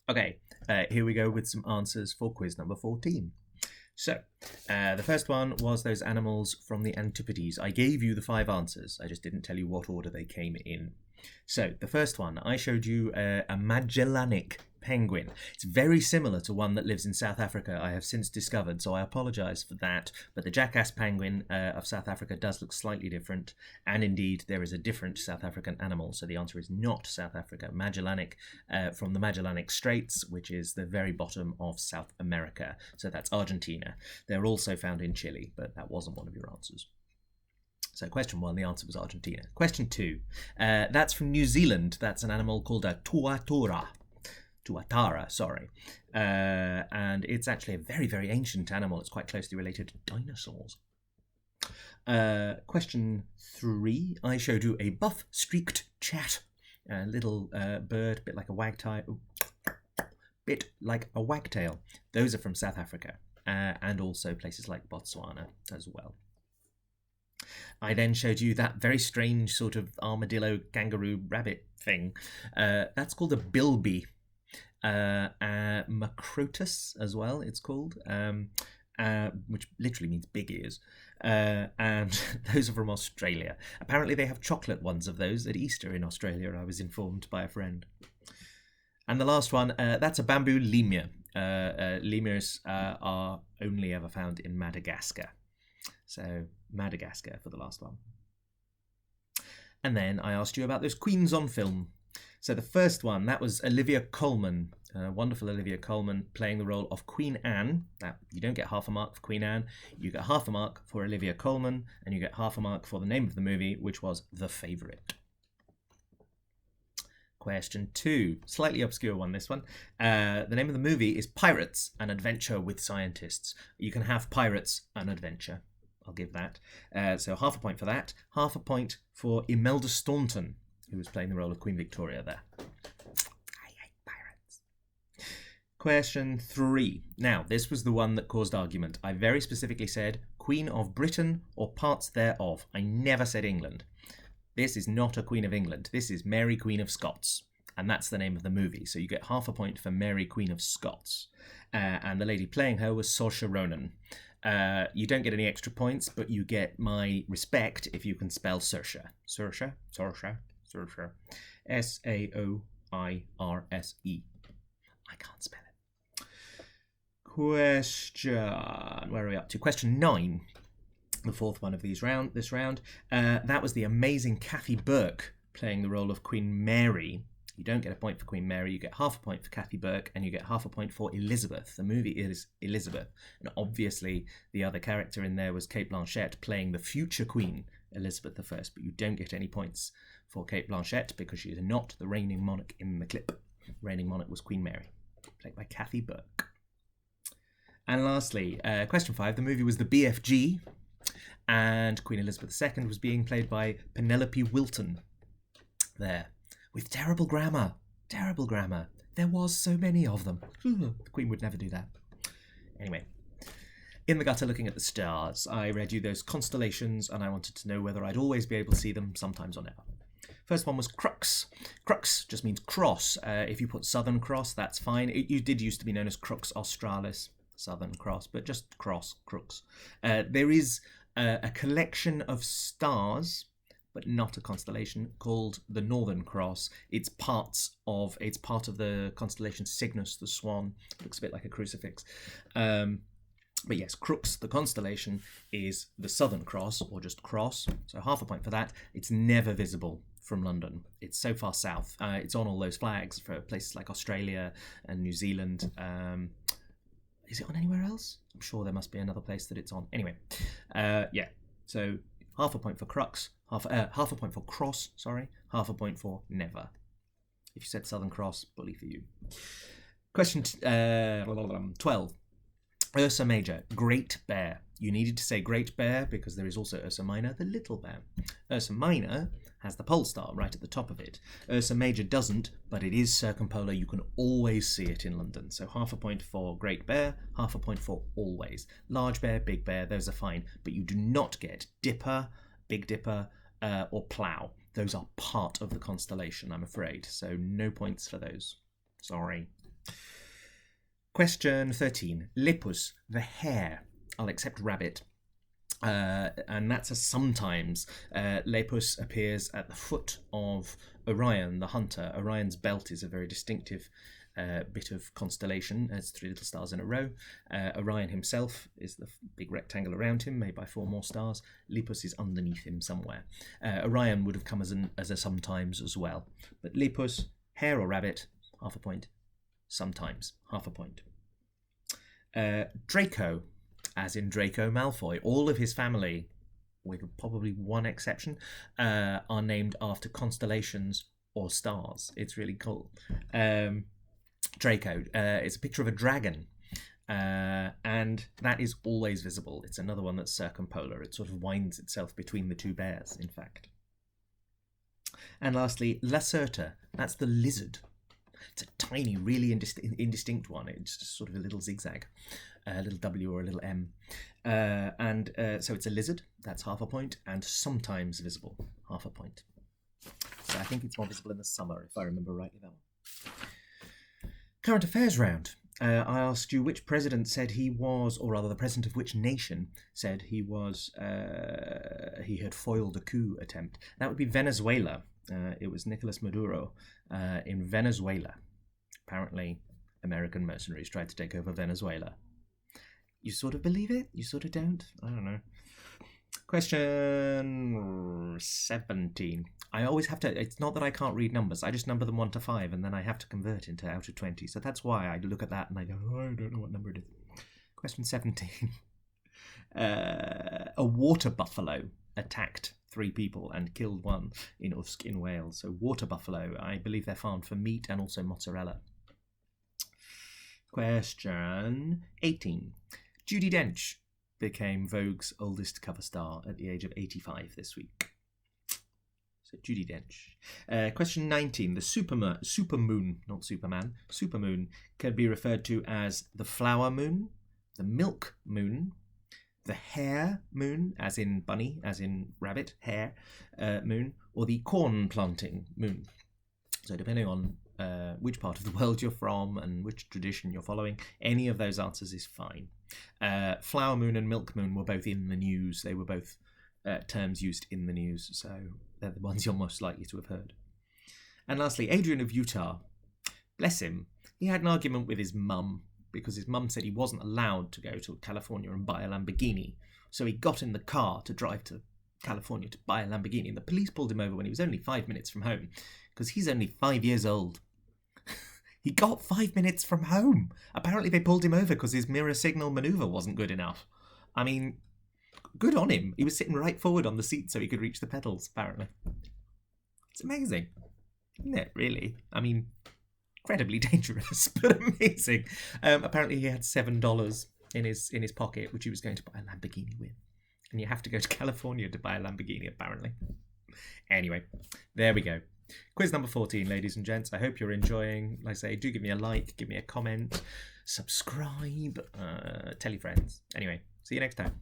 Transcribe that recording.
Okay, here we go with some answers for quiz number 14. So, the first one was those animals from the Antipodes. I gave you the 5 answers, I just didn't tell you what order they came in. So, the first one, I showed you a Magellanic penguin. It's very similar to one that lives in South Africa, I have since discovered, so I apologise for that. But the jackass penguin of South Africa does look slightly different, and indeed there is a different South African animal, so the answer is not South Africa. Magellanic from the Magellanic Straits, which is the very bottom of South America, so that's Argentina. They're also found in Chile, but that wasn't one of your answers. So question 1, the answer was Argentina. Question 2, that's from New Zealand. That's an animal called a tuatara. And it's actually a very, very ancient animal. It's quite closely related to dinosaurs. Question 3, I showed you a buff-streaked chat, a little bird, bit like a wagtail. Those are from South Africa, and also places like Botswana as well. I then showed you that very strange sort of armadillo, kangaroo, rabbit thing. That's called a bilby. Macrotus as well, it's called, which literally means big ears. And those are from Australia. Apparently they have chocolate ones of those at Easter in Australia, I was informed by a friend. And the last one, that's a bamboo lemur. Lemurs are only ever found in Madagascar. So Madagascar for the last one. And then I asked you about those queens on film. So the first one, that was Olivia Colman, wonderful Olivia Colman, playing the role of Queen Anne. Now, you don't get half a mark for Queen Anne, you get half a mark for Olivia Colman, and you get half a mark for the name of the movie, which was The Favourite. Question 2, slightly obscure one, this one. The name of the movie is Pirates, an Adventure with Scientists. You can have Pirates, an Adventure. I'll give that. So half a point for that. Half a point for Imelda Staunton, who was playing the role of Queen Victoria there. I hate pirates. Question 3. Now, this was the one that caused argument. I very specifically said Queen of Britain or parts thereof. I never said England. This is not a Queen of England. This is Mary Queen of Scots. And that's the name of the movie. So you get half a point for Mary Queen of Scots. And the lady playing her was Saoirse Ronan. You don't get any extra points, but you get my respect if you can spell Saoirse. Saoirse. S-A-O-I-R-S-E. I can't spell it. Where are we up to? Question 9. The fourth one of this round. That was the amazing Kathy Burke playing the role of Queen Mary. You don't get a point for Queen Mary, you get half a point for Kathy Burke, and you get half a point for Elizabeth. The movie is Elizabeth. And obviously, the other character in there was Cate Blanchett playing the future Queen, Elizabeth I, but you don't get any points for Cate Blanchett because she is not the reigning monarch in the clip. The reigning monarch was Queen Mary, played by Kathy Burke. And lastly, question 5, the movie was the BFG, and Queen Elizabeth II was being played by Penelope Wilton there. With terrible grammar. There was so many of them. The Queen would never do that. Anyway, in the gutter looking at the stars, I read you those constellations and I wanted to know whether I'd always be able to see them, sometimes or never. First one was Crux. Crux just means cross. If you put Southern Cross, that's fine. It did used to be known as Crux Australis, Southern Cross, but just Crux. There is a collection of stars, but not a constellation, called the Northern Cross. It's part of the constellation Cygnus, the swan. Looks a bit like a crucifix. But yes, Crux, the constellation, is the Southern Cross, or just cross. So half a point for that. It's never visible from London. It's so far south. It's on all those flags for places like Australia and New Zealand. Is it on anywhere else? I'm sure there must be another place that it's on. Anyway, yeah. So half a point for Crux. Half a point for cross, half a point for never. If you said Southern Cross, bully for you. Question 12. Ursa Major, Great Bear. You needed to say Great Bear because there is also Ursa Minor, the Little Bear. Ursa Minor has the pole star right at the top of it. Ursa Major doesn't, but it is circumpolar. You can always see it in London. So half a point for Great Bear, half a point for always. Large Bear, Big Bear, those are fine, but you do not get Dipper, Big Dipper, or Plough. Those are part of the constellation, I'm afraid. So no points for those. Sorry. Question 13. Lepus, the hare. I'll accept rabbit. And that's a sometimes. Lepus appears at the foot of Orion, the hunter. Orion's belt is a very distinctive bit of constellation. It's 3 little stars in a row. Orion himself is the big rectangle around him, made by 4 more stars. Lepus is underneath him somewhere. Orion would have come as a sometimes as well. But Lepus, hare or rabbit, half a point. Sometimes, half a point. Draco, as in Draco Malfoy. All of his family, with probably one exception, are named after constellations or stars. It's really cool. Draco, it's a picture of a dragon, and that is always visible. It's another one that's circumpolar. It sort of winds itself between the 2 bears, in fact. And lastly, Lacerta, that's the lizard. It's a tiny, really indistinct one. It's just sort of a little zigzag, a little W or a little M. So it's a lizard, that's half a point, and sometimes visible, half a point. So I think it's more visible in the summer, if I remember rightly that one. Current affairs round. I asked you which president said he was, or rather the president of which nation said he was, he had foiled a coup attempt. That would be Venezuela. It was Nicolas Maduro in Venezuela. Apparently, American mercenaries tried to take over Venezuela. You sort of believe it? You sort of don't? I don't know. Question 17. I always have to, it's not that I can't read numbers, I just number them 1 to 5 and then I have to convert into out of 20. So that's why I look at that and I go, oh, I don't know what number it is. Question 17. A water buffalo attacked 3 people and killed 1 in Usk in Wales. So water buffalo, I believe they're farmed for meat and also mozzarella. Question 18. Judi Dench became Vogue's oldest cover star at the age of 85 this week. So Judi Dench. Question 19. The supermoon, not Superman, supermoon can be referred to as the flower moon, the milk moon, the hare moon, as in bunny, as in rabbit, hare moon, or the corn planting moon. So depending on which part of the world you're from and which tradition you're following, any of those answers is fine. Flower moon and milk moon were both in the news. They were both terms used in the news, so they're the ones you're most likely to have heard. And lastly, Adrian of Utah, bless him, he had an argument with his mum because his mum said he wasn't allowed to go to California and buy a Lamborghini. So he got in the car to drive to California to buy a Lamborghini, and the police pulled him over when he was only 5 minutes from home because he's only 5 years old. He got 5 minutes from home. Apparently they pulled him over because his mirror signal maneuver wasn't good enough. I mean, good on him. He was sitting right forward on the seat so he could reach the pedals, apparently. It's amazing, isn't it, really? I mean, incredibly dangerous, but amazing. Apparently he had $7 in his pocket, which he was going to buy a Lamborghini with. And you have to go to California to buy a Lamborghini, apparently. Anyway, there we go. Quiz number 14, ladies and gents. I hope you're enjoying. Like I say, do give me a like, give me a comment, subscribe, tell your friends. Anyway, see you next time.